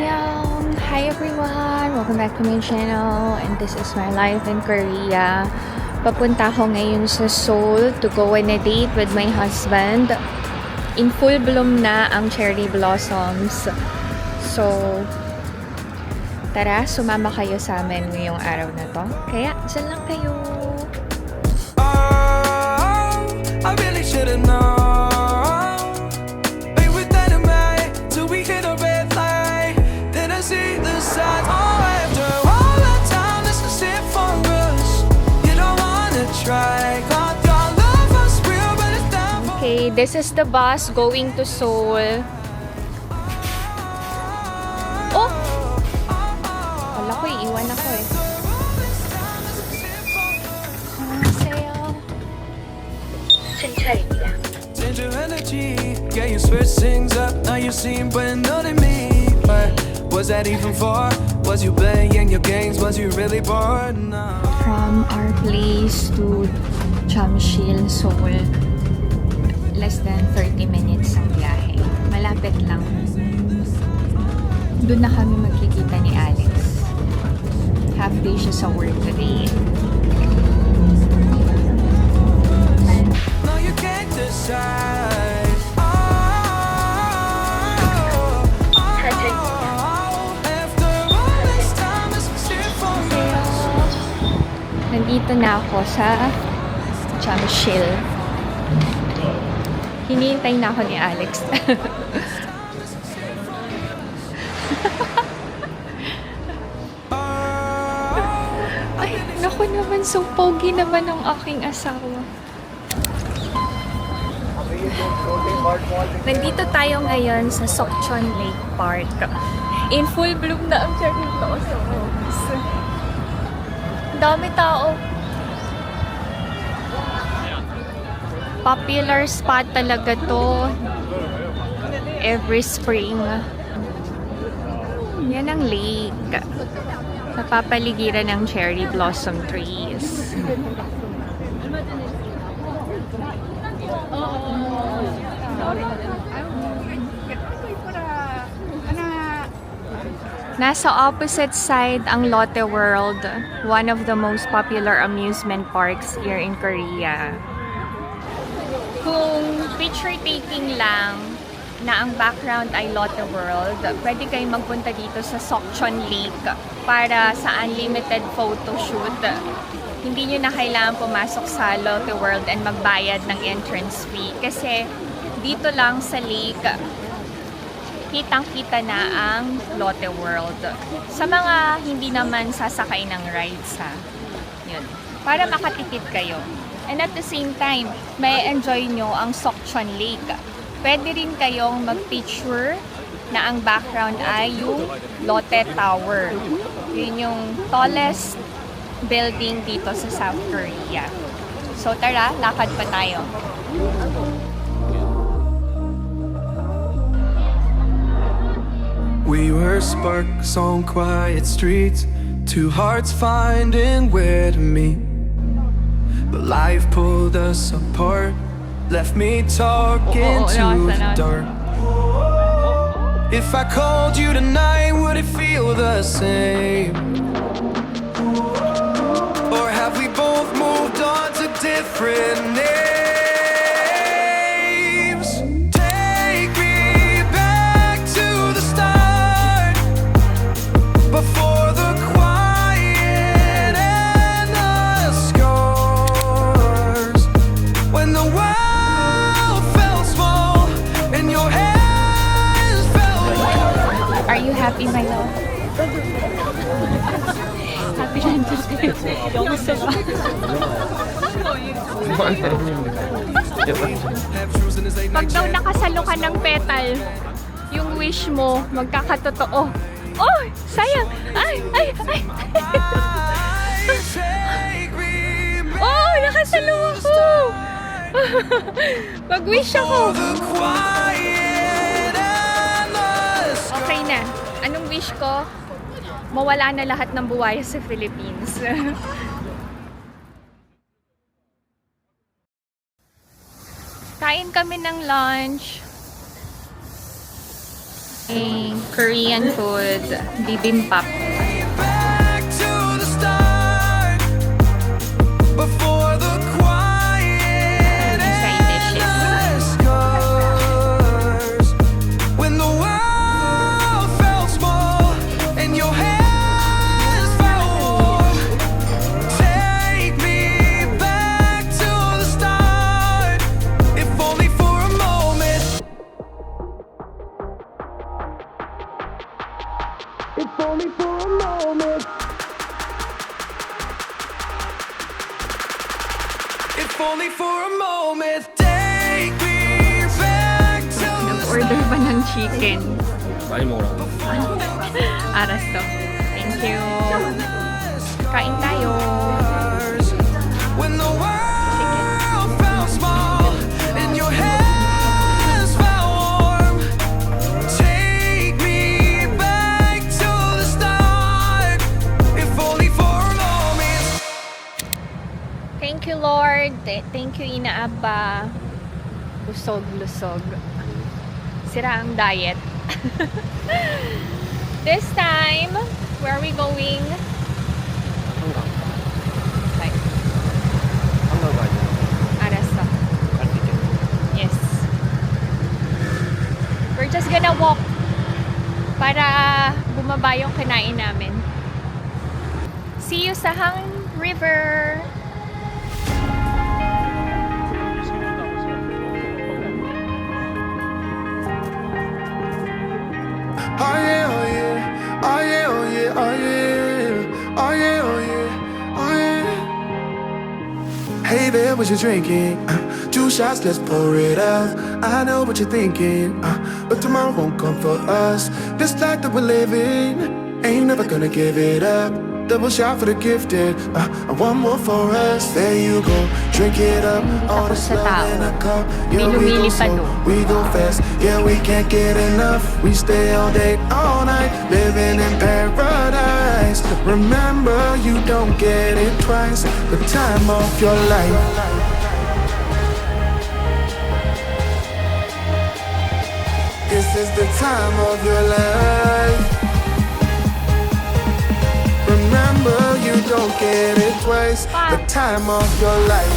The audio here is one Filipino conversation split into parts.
Annyeong! Hi everyone! Welcome back to my channel and this is my life in Korea. Papunta ako ngayon sa Seoul to go on a date with my husband. In full bloom na ang cherry blossoms. So, tara, sumama kayo sa amin ngayong araw na to. Kaya, dyan lang kayo! I really should've known. Ain't with that in mind till we hit a red light. Then I see the signs. Oh, after all that time, this is it for us. You don't wanna try. God, your love was real, but it's not for Okay, this is the bus going to Seoul. Oh! Wala ko, iiwan ako eh. Annyeonghaseyo. Change your energy. Yeah, you switch things up. Now you seem brand new to me. But was that even for? Was you playing your games? Was you really bored? No. From our place to Jamsil, Seoul, less than 30 minutes ang biyahe. Malapit lang. Doon na kami magkikita ni Alex. Half day siya sa work today. No, you can't decide. After all this time, this is it for us. Nandito na ako sa Jamsil. Hinihintay na ako ni Alex. Ay, naku naman, so pogi naman ang aking asawa. Nandito tayo ngayon sa Sokchon Lake Park. In full bloom na ang cherry blossoms. Dami tao. Popular spot talaga to every spring. Yan ang lake. Napapaligiran ng cherry blossom trees. Nasa opposite side ang Lotte World, one of the most popular amusement parks here in Korea. Kung picture taking lang na ang background ay Lotte World, pwede kayong magpunta dito sa Sokchon Lake para sa unlimited photo shoot. Hindi nyo na kailangan pumasok sa Lotte World and magbayad ng entrance fee kasi dito lang sa lake kitang-kita na ang Lotte World. Sa mga hindi naman sasakay ng rides ha, yun, para makatipid kayo. And at the same time, may enjoy nyo ang Sokchon Lake. Pwede rin kayong mag-picture na ang background ay yung Lotte Tower. Yun yung tallest building dito sa South Korea. So tara, lakad pa tayo. We were sparks on quiet streets, two hearts finding where to meet. But life pulled us apart, left me talking to the dark. If I called you tonight, would it feel the same? Or have we both moved on to different names? Take me back to the start, before the quiet and the scars. When the world felt small and your hands felt warm. Are you happy, my love? Happy lang din. Gusto ba? Pag daw nakasalo ka ng petal, yung wish mo, magkakatotoo. Oh! Sayang! Ay! Ay! Ay! Oh! Nakasalo ako! Mag-wish ako! Okay na. Anong wish ko? Mawala na lahat ng buwaya sa Philippines. Kain kami ng lunch. Okay. Korean food, bibimbap. Back to the start before the quiet Side dishes. scars. When the world felt small and your hands felt warm, take me back to the start, if only for a moment. If only for a moment. If only for a moment. Take me back to the Nag-order pa ng chicken. 많이 먹으라고. Aras to. Thank you. Kain tayo. stars. When the world felt small and your hands felt warm, take me back to the start, if only for a moment. Thank you, Lord. Thank you, Ina Abba. Lusog-lusog. Sira ang diet. This time, where are we going? 한강. Like, 한강 가야 돼. Arasta. 갈 수 있겠네. Yes. We're just gonna walk para bumaba yung kinain namin. See you sa Hang River. Oh yeah, oh yeah, oh yeah, oh yeah, oh yeah, oh yeah, oh yeah, oh yeah. Hey there, what you drinking? 2 shots, let's pour it out. I know what you're thinking, but tomorrow won't come for us. This life that we're living, ain't never gonna give it up. Double shot for the gifted, and one more for us. There you go, drink it up. All Takot this sa love tao. in a cup. May Yeah, we go lumilipad, slow, oh. we go fast. Yeah, we can't get enough. We stay all day, all night, living in paradise. Remember, you don't get it twice. The time of your life. This is the time of your life. Remember, you don't get it twice. The time of your life.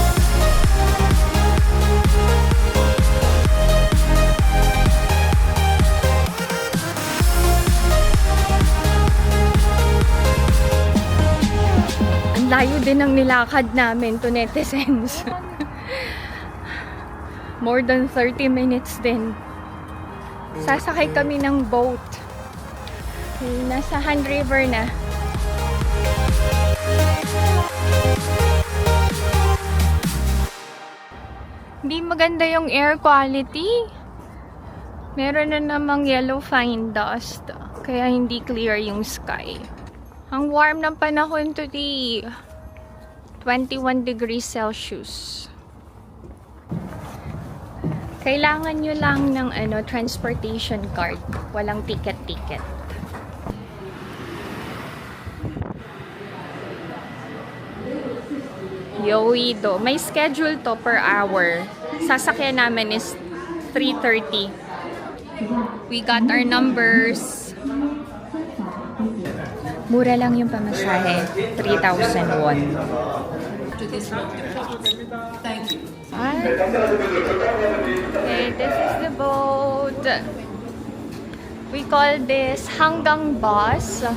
Ang layo din ng nilakad namin to netizens. More than 30 minutes din. Sasakay kami ng boat. Nasa Han River na. Hindi maganda yung air quality. Meron na namang yellow fine dust. Kaya hindi clear yung sky. Ang warm ng panahon today. 21 degrees Celsius. Kailangan nyo lang ng transportation card. Walang ticket-ticket. Yoido. May schedule to per hour. Sasakyan namin is 3:30. We got our numbers. Mura lang yung pamasahe. 3,000 won. Okay, this is the boat. We call this Hanggang Bus.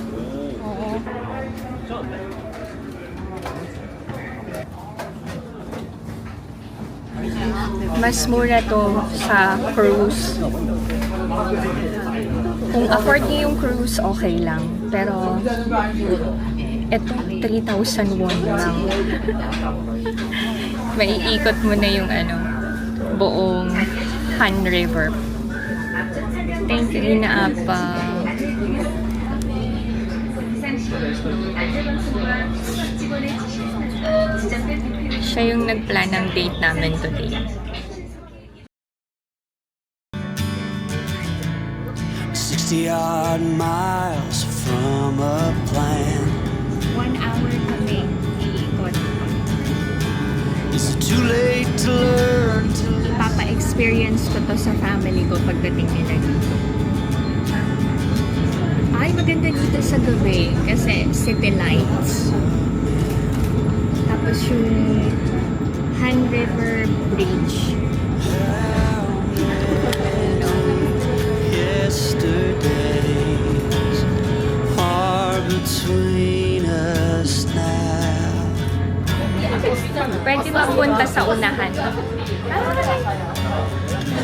Oo. Mas mura to sa cruise. Kung afford niyo yung cruise, okay lang. Pero, eto, 3,000 won lang. Maiikot mo na yung buong Han River. Thank you, Ina Apa. Siya yung nagplan ng date namin today. Odd miles from a plan. 1 hour kami iikot. Is it too late to learn to live? Papa-experience ko to sa family ko pagdating nila dito. maganda dito sa gabi kasi city lights. Tapos yung Han River Bridge. Yesterdays are between us now. Pwede mapunta sa unahan.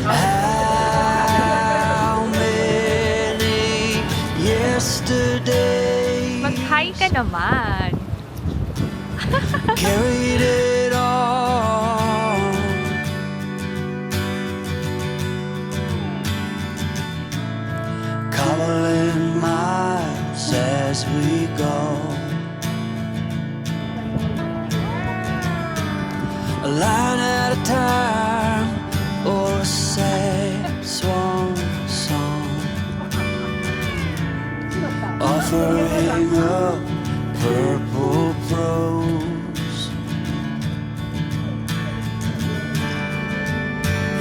How many yesterdays Mag-hi ka naman. carried it on? Cobbling miles as we go, a line at a time, or a sad swan song, offering up purple prose.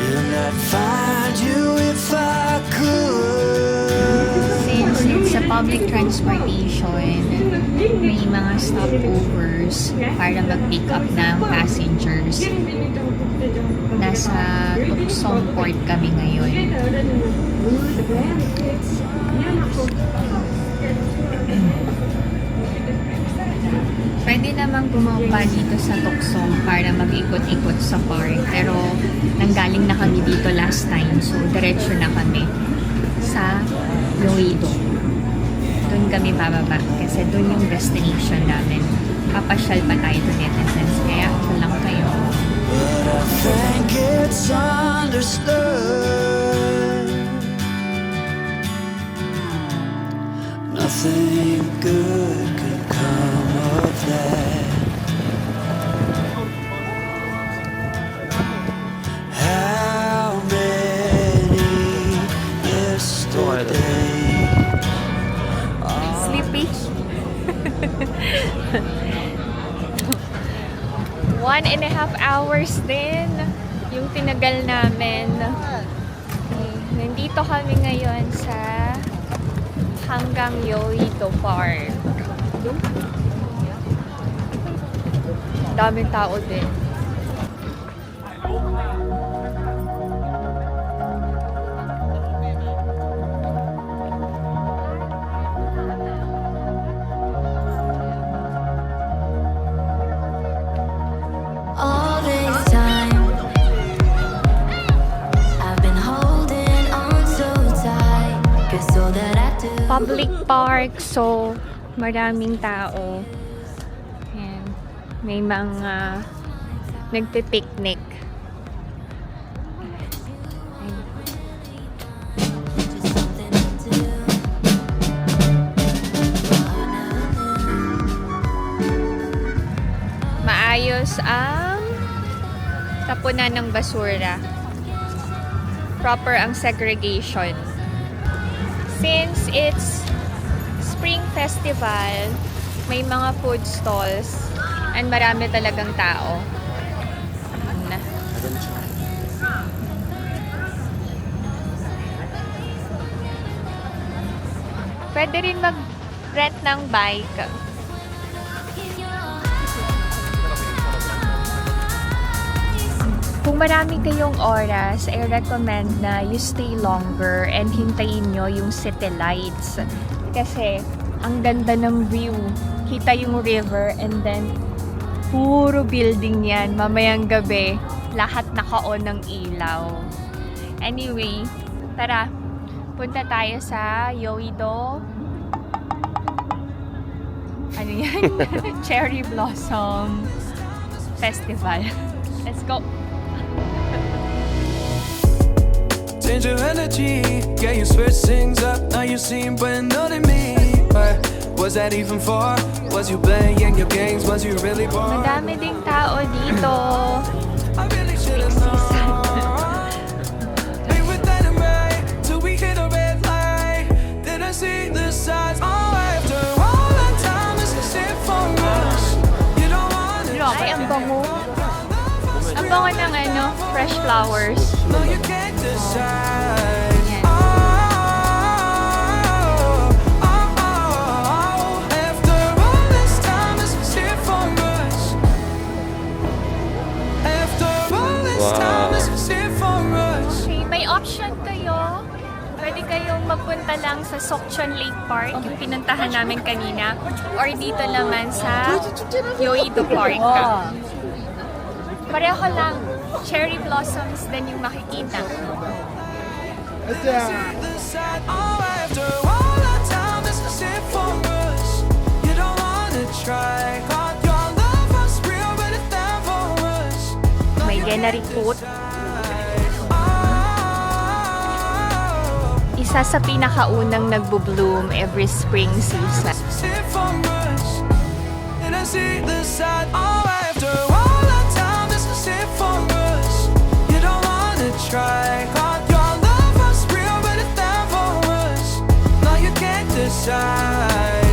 And I'd find you if I could. Since it's a public transportation, may mga stopovers para mag-pick up ng passengers. Nasa Tuksong Port kami ngayon. Pwede namang bumaba dito sa Tuksong para mag-ikot-ikot sa park. Pero nanggaling na kami dito last time. So, diretso na kami sa Loido. Doon kami bababa. Kasi doon yung destination namin. Papasyal pa tayo doon netizens. Kaya ako lang kayo. But I think it's understood. Nothing good could come of that. How many yesterdays? Sleepy? 1.5 hours din yung tinagal namin. Okay. Nandito kami ngayon sa Hanggang Yoito Park. Daming tao din. All this time, I've been holding on so tight, 'cause all that I do. Public park, so maraming tao. Ayan. May mga nagpipiknik. Just something to do. Maayos ang tapunan ng basura. Proper ang segregation. Since it's Spring Festival, may mga food stalls and marami talagang tao. Na. Pwede rin mag-rent ng bike. Kung marami kayong oras, I recommend na you stay longer and hintayin nyo yung city lights. Kasi, ang ganda ng view. Kita yung river and then, puro building yan. Mamayang gabi, lahat naka-on ng ilaw. Anyway, tara, punta tayo sa Yoido. Ano yan? Cherry Blossom Festival. Let's go! Change your energy, yeah, you switch things up. Now you seem brand new to me. But was that even for? Was you playing your games? Was you really bored? Madami ding tao dito. I really should've known. We were standing right till we hit a red light. Then I see the signs. Oh, after all that time, this is it for us. You don't wanna. Ay, ang bango. Ang bango ng ano, fresh flowers. No, you can't decide. Yan. Oh, oh, oh, this time, Wow. this is it for us. Okay, may option kayo. Pwede kayong magpunta lang sa Sokchon Lake Park, yung pinuntahan namin kanina, or dito naman sa Yoido Park. Pareho lang, cherry blossoms din yung makikita. The side, oh, after all that time, this is it for us. You don't wanna try, 'cause your love was real, but it's there for us. May Genary coat. Isa sa pinakaunang nagbo-bloom every spring season. Sit for us, and I see the side. Oh, after all that time, this is it for us. You don't wanna try, 'cause your love was real, but it's there for us. No, you can't decide.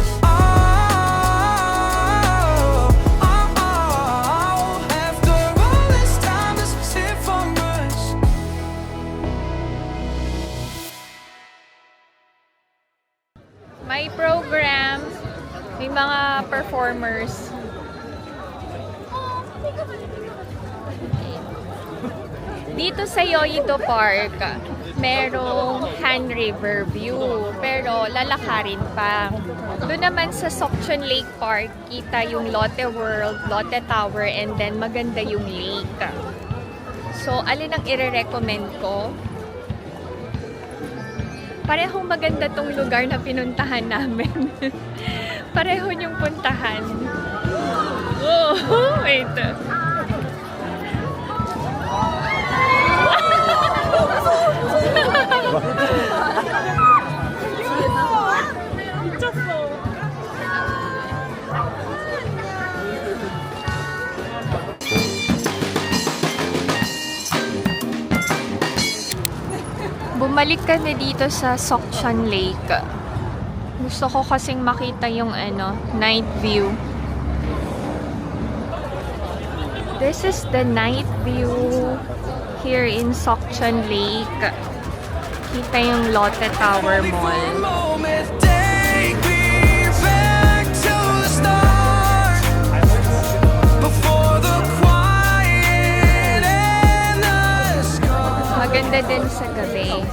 After all this time, this is it for us. May program, may mga performers. Dito sa Yoido Park, merong Han River View, pero lalakarin pa. Doon naman sa Sokchon Lake Park, kita yung Lotte World, Lotte Tower, and then maganda yung lake. So, alin ang ire-recommend ko? Parehong maganda tong lugar na pinuntahan namin. Pareho niyong puntahan. Oh, wait. Bumalik kami dito sa Sokchon Lake. Gusto ko kasing makita yung night view. This is the night view here in Sokchon Lake. Kita yung Lotte Tower Mall. Moment, take me back to the start. Before the quiet and the sky. Maganda din sa gabi.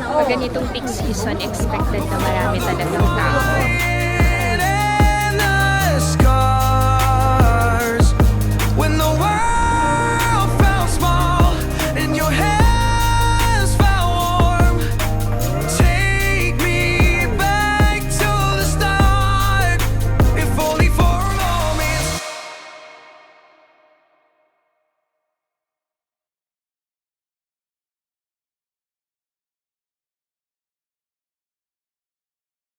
Pag ganitong peak season, expected na marami talagang tao.